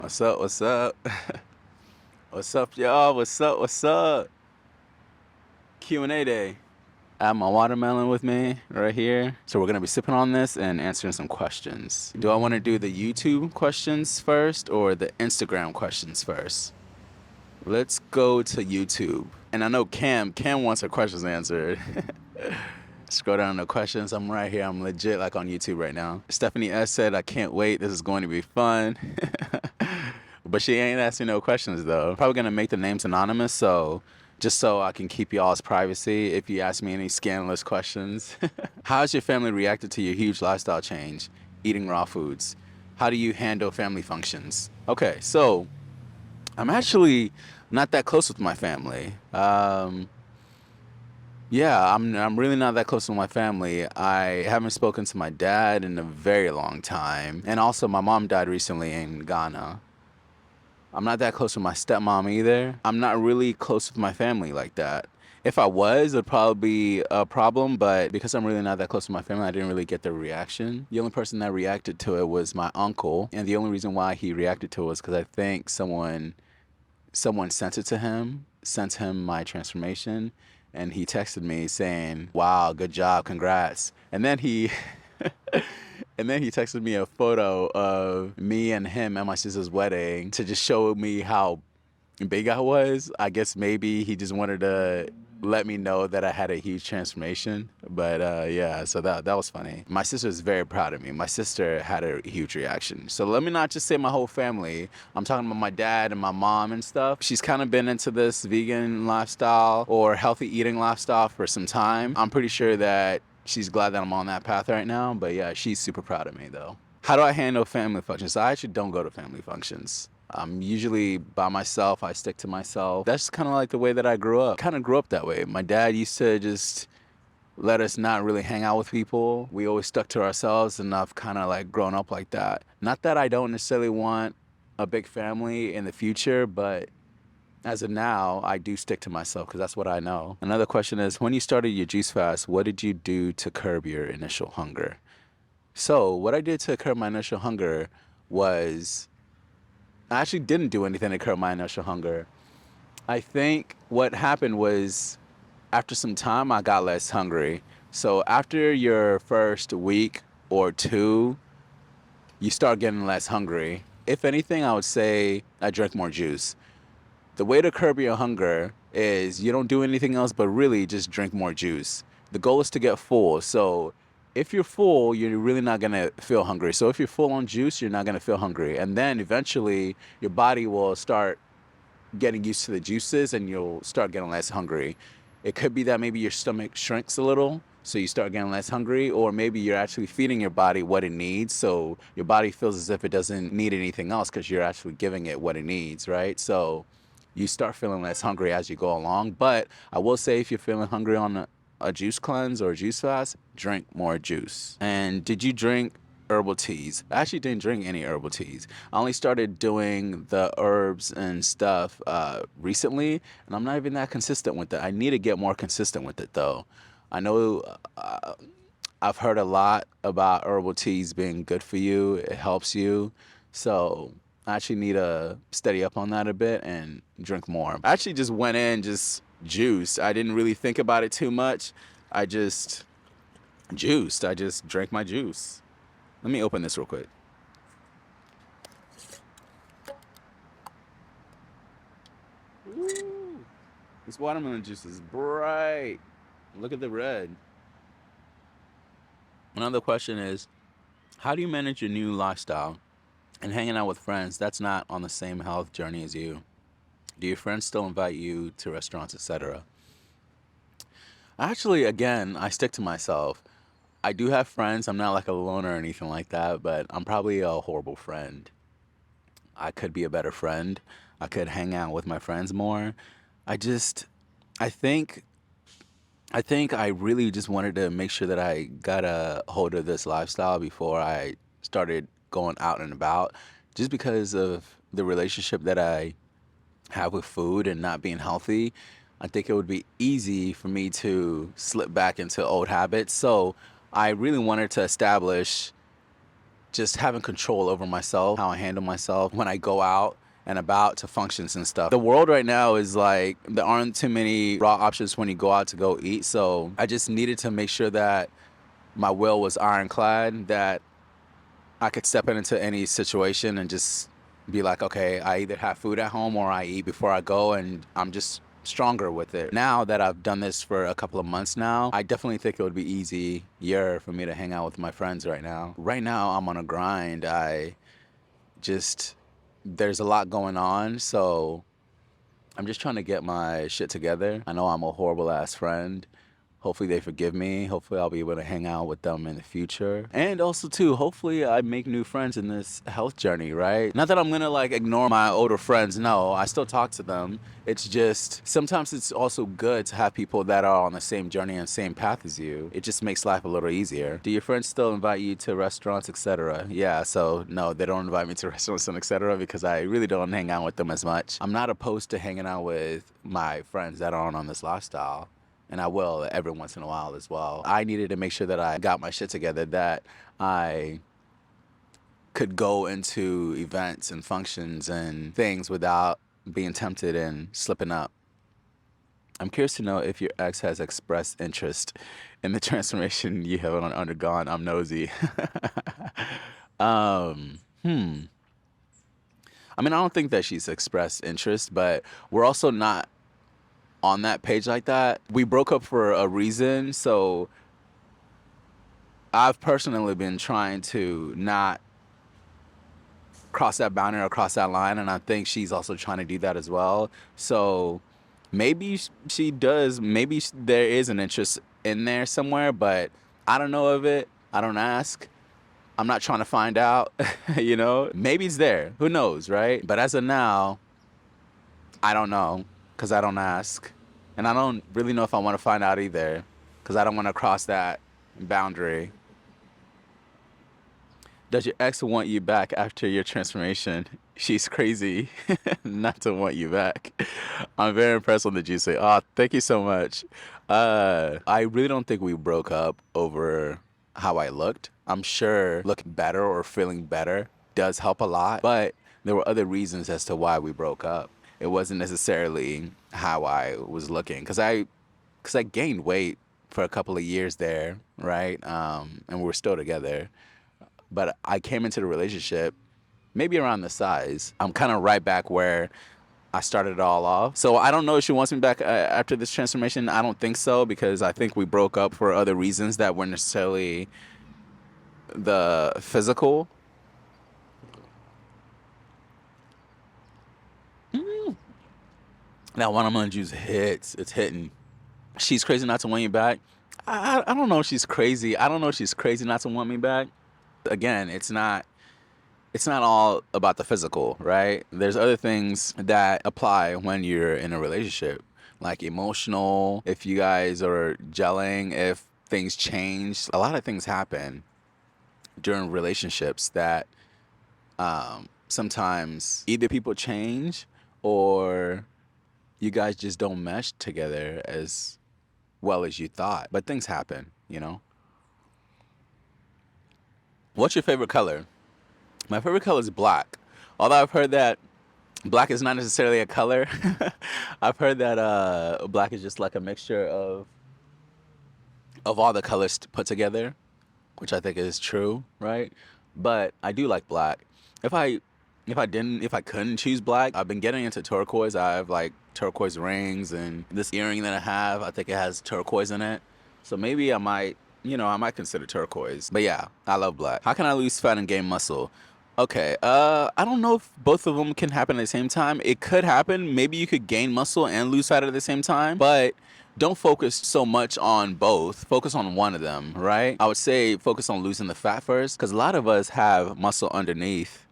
What's up? What's up? What's up, y'all? What's up? What's up? Q&A day. I have my watermelon with me right here. So we're going to be sipping on this and answering some questions. Do I want to do the YouTube questions first or the Instagram questions first? Let's go to YouTube. And I know Cam wants her questions answered. Scroll down to questions. I'm right here. I'm legit like on YouTube right now. Stephanie S said, I can't wait. This is going to be fun. But she ain't asking no questions though. Probably gonna make the names anonymous, so just so I can keep y'all's privacy if you ask me any scandalous questions. How has your family reacted to your huge lifestyle change, eating raw foods? How do you handle family functions? Okay, so I'm actually not that close with my family. Yeah, I'm really not that close with my family. I haven't spoken to my dad in a very long time, and also my mom died recently in Ghana. I'm not that close with my stepmom either. I'm not really close with my family like that. If I was, it'd probably be a problem, but because I'm really not that close to my family, I didn't really get the reaction. The only person that reacted to it was my uncle, and the only reason why he reacted to it was because I think someone sent it to him, sent him my transformation, and he texted me saying, "Wow, good job, congrats." And then he texted me a photo of me and him at my sister's wedding to just show me how big I was. I guess maybe he just wanted to let me know that I had a huge transformation. But yeah, so that was funny. My sister is very proud of me. My sister had a huge reaction. So let me not just say my whole family. I'm talking about my dad and my mom and stuff. She's kind of been into this vegan lifestyle or healthy eating lifestyle for some time. I'm pretty sure that she's glad that I'm on that path right now. But yeah, she's super proud of me though. How do I handle family functions? I actually don't go to family functions. I'm usually by myself. I stick to myself. That's kind of like the way that I grew up. Kind of grew up that way. My dad used to just let us not really hang out with people. We always stuck to ourselves, and I've kind of like grown up like that. Not that I don't necessarily want a big family in the future, but as of now, I do stick to myself because that's what I know. Another question is, when you started your juice fast, what did you do to curb your initial hunger? So what I did to curb my initial hunger was I actually didn't do anything to curb my initial hunger. I think what happened was after some time, I got less hungry. So after your first week or two, you start getting less hungry. If anything, I would say I drank more juice. The way to curb your hunger is you don't do anything else but really just drink more juice. The goal is to get full. So if you're full, you're really not going to feel hungry. So if you're full on juice, you're not going to feel hungry. And then eventually your body will start getting used to the juices and you'll start getting less hungry. It could be that maybe your stomach shrinks a little, so you start getting less hungry, or maybe you're actually feeding your body what it needs, so your body feels as if it doesn't need anything else because you're actually giving it what it needs, right? So you start feeling less hungry as you go along. But I will say, if you're feeling hungry on a juice cleanse or a juice fast, drink more juice. And did you drink herbal teas? I actually didn't drink any herbal teas. I only started doing the herbs and stuff recently, and I'm not even that consistent with it. I need to get more consistent with it though. I know I've heard a lot about herbal teas being good for you. It helps you. So I actually need to steady up on that a bit and drink more. I actually just went in just juice. I didn't really think about it too much. I just juiced. I just drank my juice. Let me open this real quick. Ooh, this watermelon juice is bright. Look at the red. Another question is, how do you manage your new lifestyle and hanging out with friends that's not on the same health journey as you? Do your friends still invite you to restaurants, etc.? Actually, again, I stick to myself. I do have friends. I'm not like a loner or anything like that, but I'm probably a horrible friend. I could be a better friend. I could hang out with my friends more. I just, I think, I think I really just wanted to make sure that I got a hold of this lifestyle before I started going out and about, just because of the relationship that I have with food and not being healthy. I think it would be easy for me to slip back into old habits. So I really wanted to establish just having control over myself, how I handle myself when I go out and about to functions and stuff. The world right now is like, there aren't too many raw options when you go out to go eat. So I just needed to make sure that my will was ironclad, that I could step into any situation and just be like, okay, I either have food at home or I eat before I go, and I'm just stronger with it. Now that I've done this for a couple of months now, I definitely think it would be easier for me to hang out with my friends right now. Right now, I'm on a grind. There's a lot going on, so I'm just trying to get my shit together. I know I'm a horrible ass friend. Hopefully they forgive me. Hopefully I'll be able to hang out with them in the future. And also too, hopefully I make new friends in this health journey, right? Not that I'm gonna like ignore my older friends. No, I still talk to them. It's just, sometimes it's also good to have people that are on the same journey and same path as you. It just makes life a little easier. Do your friends still invite you to restaurants, etc.? Yeah, so no, they don't invite me to restaurants and etc. because I really don't hang out with them as much. I'm not opposed to hanging out with my friends that aren't on this lifestyle. And I will every once in a while as well. I needed to make sure that I got my shit together, that I could go into events and functions and things without being tempted and slipping up. I'm curious to know if your ex has expressed interest in the transformation you have undergone. I'm nosy. um, hmm. I mean, I don't think that she's expressed interest, but we're also not on that page like that. We broke up for a reason, so I've personally been trying to not cross that boundary or cross that line, and I think she's also trying to do that as well. So maybe she does, maybe there is an interest in there somewhere, but I don't know of it. I don't ask. I'm not trying to find out, you know? Maybe it's there. Who knows, right? But as of now, I don't know, because I don't ask. And I don't really know if I want to find out either, because I don't want to cross that boundary. Does your ex want you back after your transformation? She's crazy not to want you back. I'm very impressed with the juicy. Oh, thank you so much. I really don't think we broke up over how I looked. I'm sure looking better or feeling better does help a lot, but there were other reasons as to why we broke up. It wasn't necessarily how I was looking, because I gained weight for a couple of years there, right? And we're still together. But I came into the relationship maybe around the size. I'm kind of right back where I started it all off. So I don't know if she wants me back after this transformation. I don't think so, because I think we broke up for other reasons that weren't necessarily the physical. That watermelon juice hits. It's hitting. She's crazy not to want you back. I don't know if she's crazy. I don't know if she's crazy not to want me back. Again, it's not all about the physical, right? There's other things that apply when you're in a relationship, like emotional, if you guys are gelling, if things change. A lot of things happen during relationships that sometimes either people change or you guys just don't mesh together as well as you thought. But things happen, you know? What's your favorite color? My favorite color is black. Although I've heard that black is not necessarily a color. I've heard that black is just like a mixture of all the colors put together, which I think is true, right? But I do like black. If I couldn't choose black, I've been getting into turquoise. I have like turquoise rings, and this earring that I have, I think it has turquoise in it. So maybe I might consider turquoise. But yeah, I love black. How can I lose fat and gain muscle? Okay, I don't know if both of them can happen at the same time. It could happen. Maybe you could gain muscle and lose fat at the same time, but don't focus so much on both. Focus on one of them, right? I would say focus on losing the fat first, because a lot of us have muscle underneath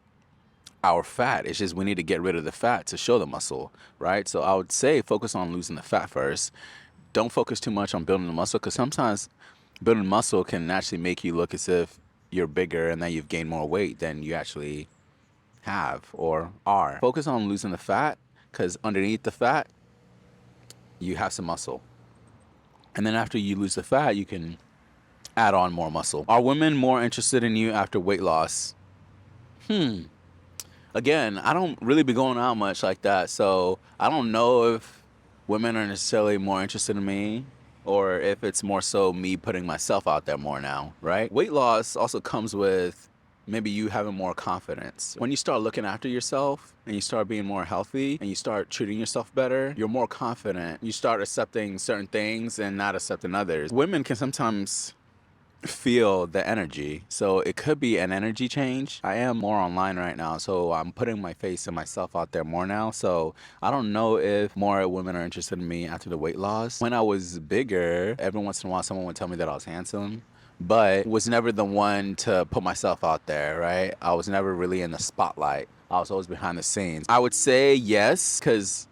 our fat. It's just we need to get rid of the fat to show the muscle, right? So I would say focus on losing the fat first. Don't focus too much on building the muscle, because sometimes building muscle can actually make you look as if you're bigger and that you've gained more weight than you actually have or are. Focus on losing the fat, because underneath the fat, you have some muscle. And then after you lose the fat, you can add on more muscle. Are women more interested in you after weight loss? Again, I don't really be going out much like that, so I don't know if women are necessarily more interested in me or if it's more so me putting myself out there more now, right? Weight loss also comes with maybe you having more confidence. When you start looking after yourself and you start being more healthy and you start treating yourself better, you're more confident. You start accepting certain things and not accepting others. Women can sometimes feel the energy, so it could be an energy change. I am more online right now, so I'm putting my face and myself out there more now, so I don't know if more women are interested in me after the weight loss. When I was bigger, every once in a while someone would tell me that I was handsome, but was never the one to put myself out there, right? I was never really in the spotlight. I was always behind the scenes. I would say yes, because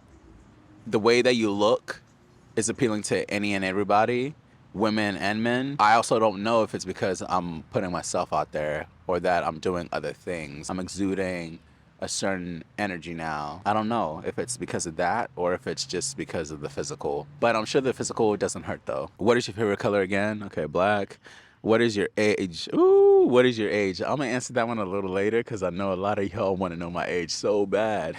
the way that you look is appealing to any and everybody, women and men. I also don't know if it's because I'm putting myself out there or that I'm doing other things. I'm exuding a certain energy now. I don't know if it's because of that or if it's just because of the physical. But I'm sure the physical doesn't hurt though. What is your favorite color again? Okay, black. What is your age? Ooh, what is your age? I'm gonna answer that one a little later because I know a lot of y'all want to know my age so bad.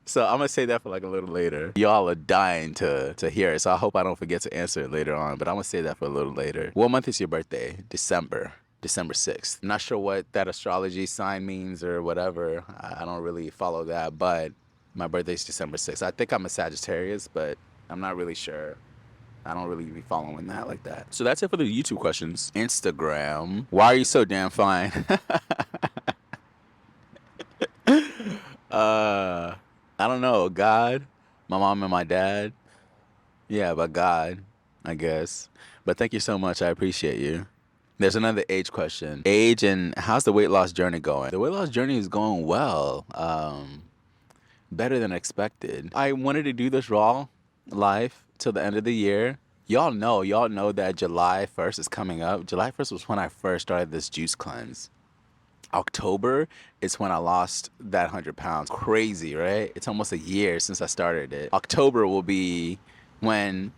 So I'm gonna say that for like a little later. Y'all are dying to hear it, so I hope I don't forget to answer it later on, but I'm gonna say that for a little later. What month is your birthday? December 6th. I'm not sure what that astrology sign means or whatever. I don't really follow that, but my birthday's December 6th. I think I'm a Sagittarius, but I'm not really sure. I don't really be following that like that. So that's it for the YouTube questions. Instagram. Why are you so damn fine? I don't know. God, my mom and my dad. Yeah, but God, I guess. But thank you so much. I appreciate you. There's another age question. Age and how's the weight loss journey going? The weight loss journey is going well. Better than expected. I wanted to do this raw life till the end of the year. Y'all know that July 1st is coming up. July 1st was when I first started this juice cleanse. October is when I lost that 100 pounds. Crazy, right? It's almost a year since I started it. October will be when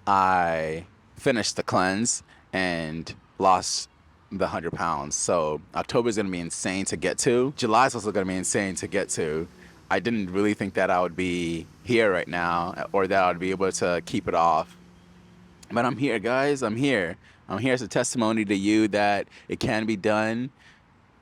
I finished the cleanse and lost the 100 pounds. So October is going to be insane to get to. July is also going to be insane to get to. I didn't really think that I would be here right now or that I would be able to keep it off. But I'm here, guys. I'm here. I'm here as a testimony to you that it can be done.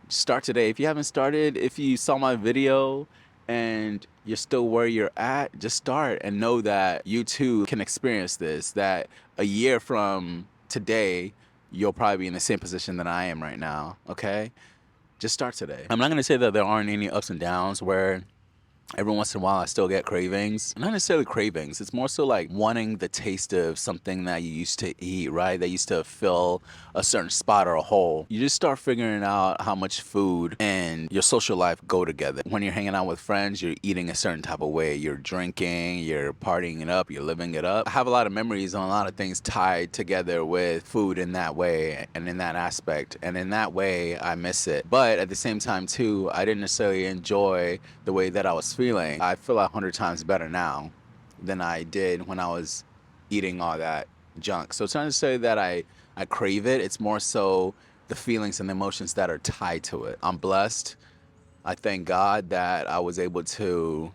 Start today. If you haven't started, if you saw my video and you're still where you're at, just start and know that you too can experience this, that a year from today, you'll probably be in the same position that I am right now, okay? Just start today. I'm not going to say that there aren't any ups and downs where every once in a while I still get cravings. Not necessarily cravings. It's more so like wanting the taste of something that you used to eat, right? That used to fill a certain spot or a hole. You just start figuring out how much food and your social life go together. When you're hanging out with friends, you're eating a certain type of way. You're drinking, you're partying it up, you're living it up. I have a lot of memories on a lot of things tied together with food in that way and in that aspect. And in that way, I miss it. But at the same time too, I didn't necessarily enjoy the way that I was feeling. I feel 100 times better now than I did when I was eating all that junk. So it's not to say that I crave it. It's more so the feelings and the emotions that are tied to it. I'm blessed. I thank God that I was able to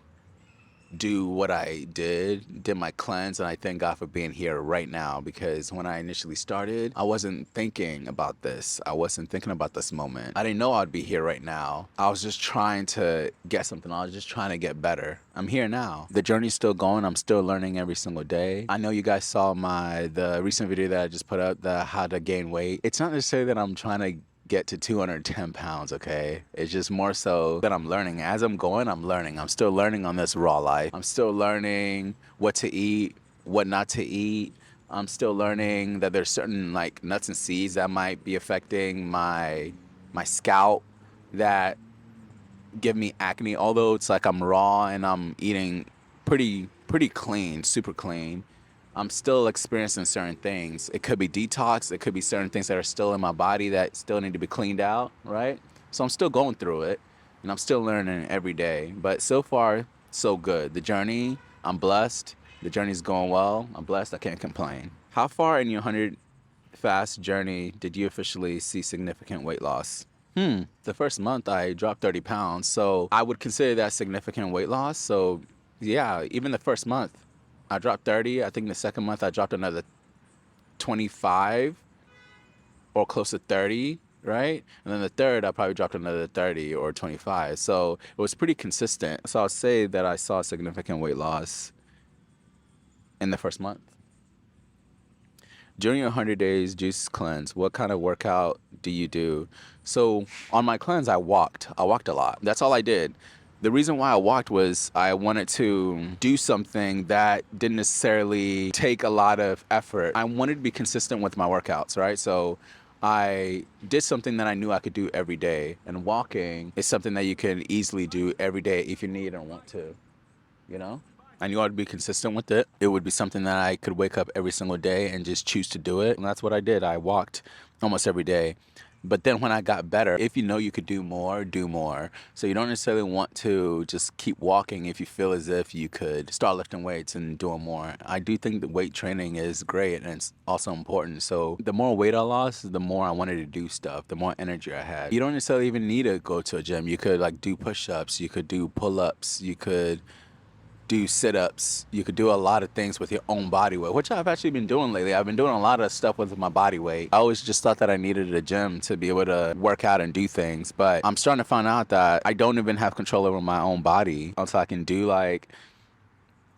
do what I did my cleanse, and I thank God for being here right now, because when I initially started, I wasn't thinking about this. I wasn't thinking about this moment. I didn't know I'd be here right now. I was just trying to get something. I was just trying to get better. I'm here now. The journey's still going. I'm still learning every single day. I know you guys saw the recent video that I just put up, the how to gain weight. It's not necessarily that I'm trying to get to 210 pounds, okay? It's just more so that I'm learning. As I'm going, I'm learning. I'm still learning on this raw life. I'm still learning what to eat, what not to eat. I'm still learning that there's certain like nuts and seeds that might be affecting my scalp that give me acne. Although it's like I'm raw and I'm eating pretty clean, super clean, I'm still experiencing certain things. It could be detox. It could be certain things that are still in my body that still need to be cleaned out, right? So I'm still going through it, and I'm still learning every day. But so far, so good. The journey, I'm blessed. The journey's going well. I'm blessed. I can't complain. How far in your 100 fast journey did you officially see significant weight loss? The first month I dropped 30 pounds, so I would consider that significant weight loss. So yeah, even the first month I dropped 30. I think the second month I dropped another 25 or close to 30, right? And then the third, I probably dropped another 30 or 25. So it was pretty consistent. So I'll say that I saw significant weight loss in the first month. During your 100 days juice cleanse, what kind of workout do you do? So on my cleanse, I walked. I walked a lot. That's all I did. The reason why I walked was I wanted to do something that didn't necessarily take a lot of effort. I wanted to be consistent with my workouts, right? So I did something that I knew I could do every day. And walking is something that you can easily do every day if you need and want to, you know? I knew I'd be consistent with it. It would be something that I could wake up every single day and just choose to do it. And that's what I did. I walked almost every day. But then when I got better, if you know you could do more, do more. So you don't necessarily want to just keep walking if you feel as if you could start lifting weights and doing more. I do think that weight training is great and it's also important. So the more weight I lost, the more I wanted to do stuff, the more energy I had. You don't necessarily even need to go to a gym. You could like do push-ups, you could do pull-ups, you could do sit-ups, you could do a lot of things with your own body weight, which I've actually been doing lately. I've been doing a lot of stuff with my body weight. I always just thought that I needed a gym to be able to work out and do things, but I'm starting to find out that I don't even have control over my own body. So I can do like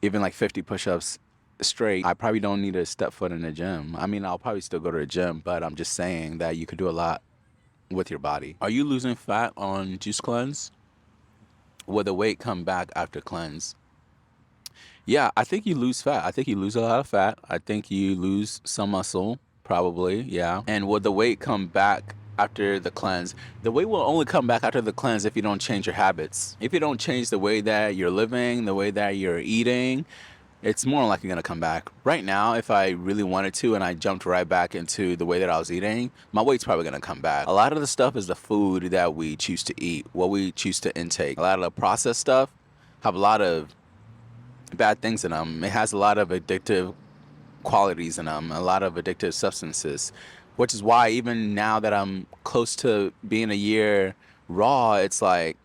even like 50 push-ups straight. I probably don't need to step foot in the gym. I mean, I'll probably still go to the gym, but I'm just saying that you could do a lot with your body. Are you losing fat on juice cleanse? Will the weight come back after cleanse? Yeah, I think you lose fat. I think you lose a lot of fat. I think you lose some muscle, probably. Yeah. And will the weight come back after the cleanse? The weight will only come back after the cleanse if you don't change your habits. If you don't change the way that you're living, the way that you're eating, it's more likely going to come back. Right now, if I really wanted to and I jumped right back into the way that I was eating, my weight's probably going to come back. A lot of the stuff is the food that we choose to eat, what we choose to intake. A lot of the processed stuff have a lot of bad things in them. It has a lot of addictive qualities in them, a lot of addictive substances, which is why even now that I'm close to being a year raw, it's like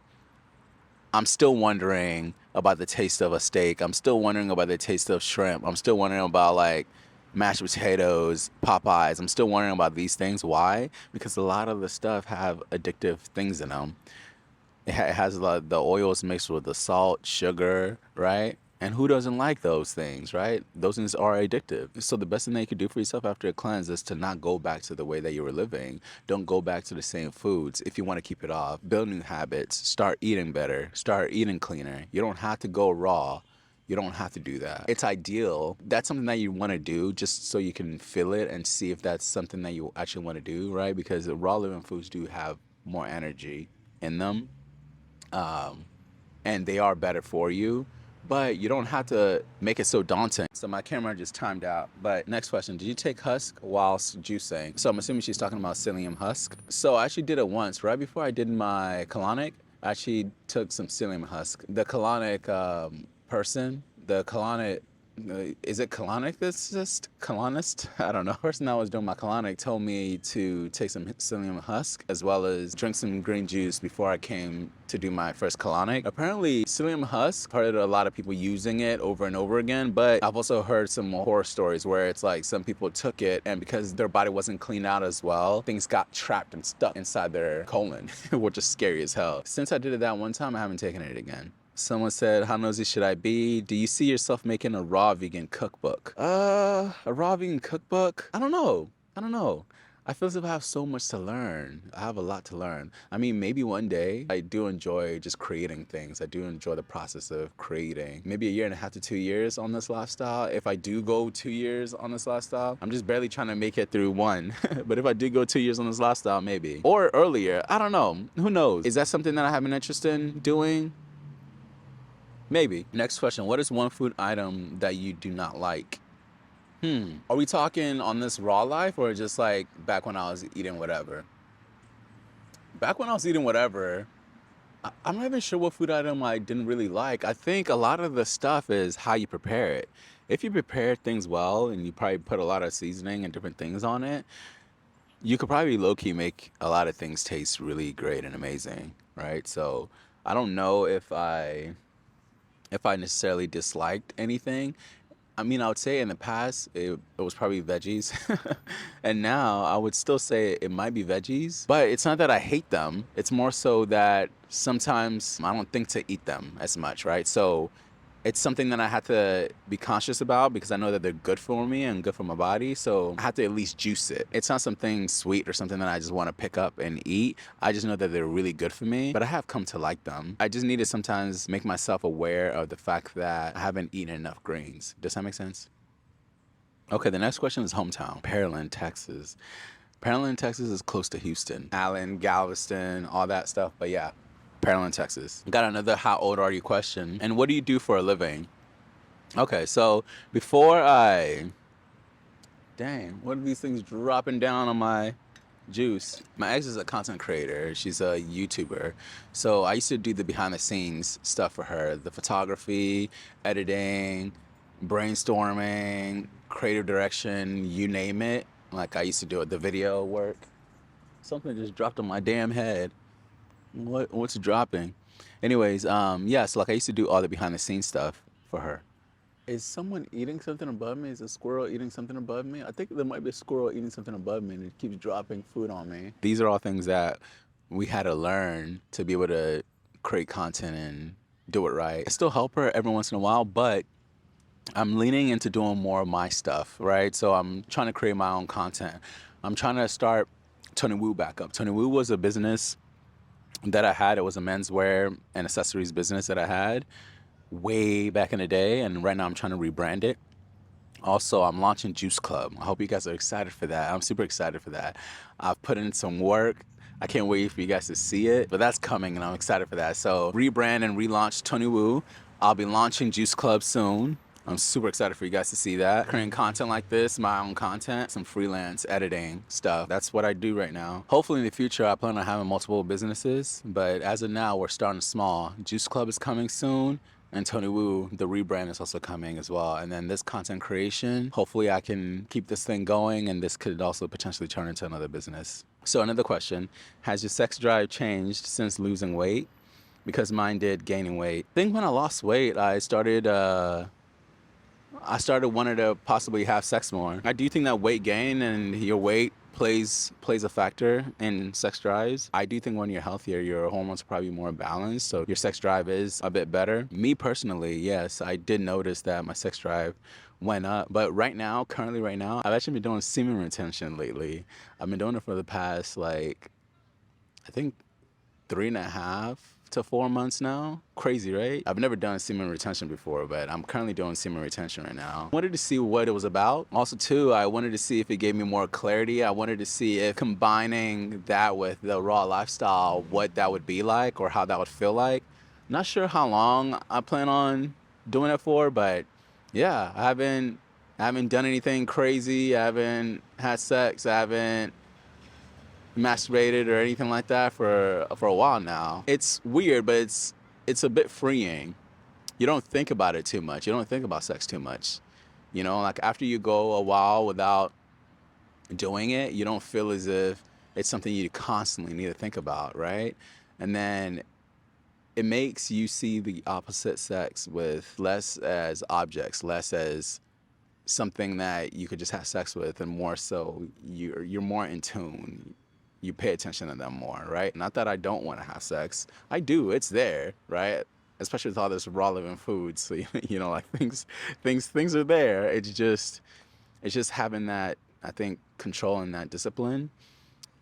I'm still wondering about the taste of a steak. I'm still wondering about the taste of shrimp. I'm still wondering about like mashed potatoes, Popeyes. I'm still wondering about these things. Why? Because a lot of the stuff have addictive things in them. It has a lot of the oils mixed with the salt, sugar, right? And who doesn't like those things, right? Those things are addictive. So the best thing that you could do for yourself after a cleanse is to not go back to the way that you were living. Don't go back to the same foods if you want to keep it off. Build new habits. Start eating better. Start eating cleaner. You don't have to go raw. You don't have to do that. It's ideal. That's something that you want to do just so you can feel it and see if that's something that you actually want to do, right? Because the raw living foods do have more energy in them. And they are better for you, but you don't have to make it so daunting. So my camera just timed out. But next question, did you take husk whilst juicing? So I'm assuming she's talking about psyllium husk. So I actually did it once, right before I did my colonic. I actually took some psyllium husk. The colonic the colonic, is it colonicist? Colonist? I don't know. The person that was doing my colonic told me to take some psyllium husk as well as drink some green juice before I came to do my first colonic. Apparently, psyllium husk, I've heard a lot of people using it over and over again, but I've also heard some horror stories where it's like some people took it and because their body wasn't cleaned out as well, things got trapped and stuck inside their colon, which is scary as hell. Since I did it that one time, I haven't taken it again. Someone said, how nosy should I be? Do you see yourself making a raw vegan cookbook? A raw vegan cookbook? I don't know. I feel as if I have so much to learn. I have a lot to learn. I mean, maybe one day. I do enjoy just creating things. I do enjoy the process of creating. Maybe a year and a half to 2 years on this lifestyle. If I do go 2 years on this lifestyle, I'm just barely trying to make it through one. But if I do go 2 years on this lifestyle, maybe. Or earlier, I don't know. Who knows? Is that something that I have an interest in doing? Maybe. Next question. What is one food item that you do not like? Are we talking on this raw life or just like back when I was eating whatever? Back when I was eating whatever, I'm not even sure what food item I didn't really like. I think a lot of the stuff is how you prepare it. If you prepare things well and you probably put a lot of seasoning and different things on it, you could probably low-key make a lot of things taste really great and amazing, right? So I don't know if I necessarily disliked anything. I mean, I would say in the past it was probably veggies, and now I would still say it might be veggies. But it's not that I hate them. It's more so that sometimes I don't think to eat them as much, right? So it's something that I have to be conscious about because I know that they're good for me and good for my body. So I have to at least juice it. It's not something sweet or something that I just want to pick up and eat. I just know that they're really good for me, but I have come to like them. I just need to sometimes make myself aware of the fact that I haven't eaten enough greens. Does that make sense? Okay, the next question is hometown. Pearland, Texas. Pearland, Texas is close to Houston. Allen, Galveston, all that stuff. But yeah, Pearland, Texas. Got another how old are you question. And what do you do for a living? Okay, so before I... Dang, what are these things dropping down on my juice? My ex is a content creator. She's a YouTuber. So I used to do the behind the scenes stuff for her. The photography, editing, brainstorming, creative direction, you name it. Like I used to do it, the video work. Something just dropped on my damn head. What's dropping? Anyways, yeah, so like I used to do all the behind the scenes stuff for her. Is someone eating something above me? Is a squirrel eating something above me? I think there might be a squirrel eating something above me and it keeps dropping food on me. These are all things that we had to learn to be able to create content and do it right. I still help her every once in a while, but I'm leaning into doing more of my stuff, right? So I'm trying to create my own content. I'm trying to start Tony Woo back up. Tony Woo was a business that I had. It was a menswear and accessories business that I had way back in the day, and right now I'm trying to rebrand it. Also, I'm launching Juice Club. I hope you guys are excited for that. I'm super excited for that. I've put in some work. I can't wait for you guys to see it, but that's coming and I'm excited for that. So rebrand and relaunch Tony Woo. I'll be launching Juice Club soon. I'm super excited for you guys to see that. Creating content like this, my own content, some freelance editing stuff. That's what I do right now. Hopefully in the future, I plan on having multiple businesses, but as of now, we're starting small. Juice Club is coming soon. And Tony Woo, the rebrand is also coming as well. And then this content creation, hopefully I can keep this thing going and this could also potentially turn into another business. So another question, has your sex drive changed since losing weight? Because mine did, gaining weight. I think when I lost weight, I started wanting to possibly have sex more. I do think that weight gain and your weight plays a factor in sex drives. I do think when you're healthier, your hormones are probably more balanced, so your sex drive is a bit better. Me personally, yes, I did notice that my sex drive went up. But currently right now, I've actually been doing semen retention lately. I've been doing it for the past, like, I think 3.5 to 4 months now. Crazy, right? I've never done semen retention before, but I'm currently doing semen retention right now. I wanted to see what it was about. Also, too, I wanted to see if it gave me more clarity. I wanted to see if combining that with the raw lifestyle, what that would be like or how that would feel like. Not sure how long I plan on doing it for, but yeah, I haven't done anything crazy. I haven't had sex. I haven't masturbated or anything like that for a while now. It's weird, but it's a bit freeing. You don't think about it too much. You don't think about sex too much. You know, like after you go a while without doing it, you don't feel as if it's something you constantly need to think about, right? And then it makes you see the opposite sex with less as objects, less as something that you could just have sex with, and more so you're more in tune. You pay attention to them more, right? Not that I don't want to have sex. I do. It's there, right? Especially with all this raw living food. So you know, like things are there. It's just having that, I think, control and that discipline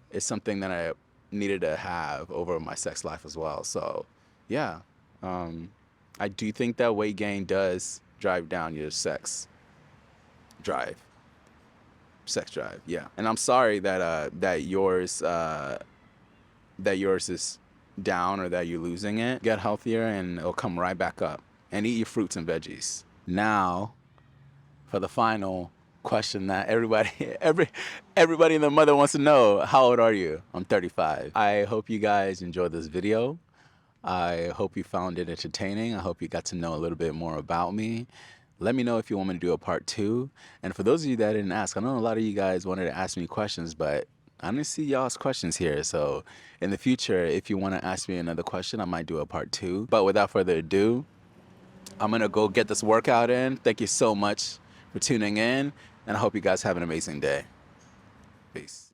is something that I needed to have over my sex life as well. So, yeah, I do think that weight gain does drive down your sex drive. Sex drive, yeah. And I'm sorry that yours is down or that you're losing it. Get healthier and it'll come right back up. And eat your fruits and veggies. Now, for the final question that everybody and their mother wants to know: how old are you? I'm 35. I hope you guys enjoyed this video. I hope you found it entertaining. I hope you got to know a little bit more about me. Let me know if you want me to do a part two. And for those of you that didn't ask, I know a lot of you guys wanted to ask me questions, but I didn't see y'all's questions here. So in the future, if you want to ask me another question, I might do a part two. But without further ado, I'm going to go get this workout in. Thank you so much for tuning in, and I hope you guys have an amazing day. Peace.